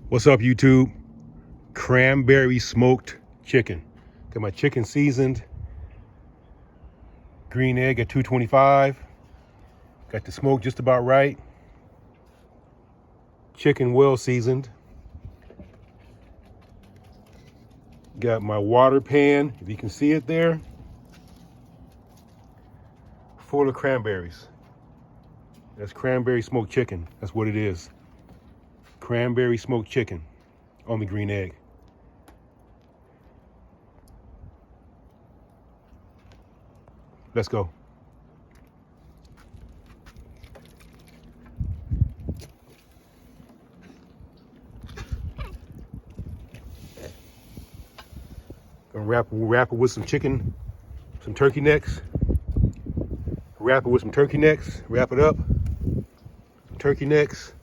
What's up, YouTube? Cranberry smoked chicken. Got my chicken seasoned. Green egg at 225. Got the smoke just about right. Chicken well seasoned. Got my water pan, if you can see it there, full of cranberries. That's cranberry smoked chicken. That's what it is. Cranberry smoked chicken on the green egg. Let's go. Gonna wrap it with some chicken, some turkey necks. Wrap it with some turkey necks. Wrap it up. Turkey necks.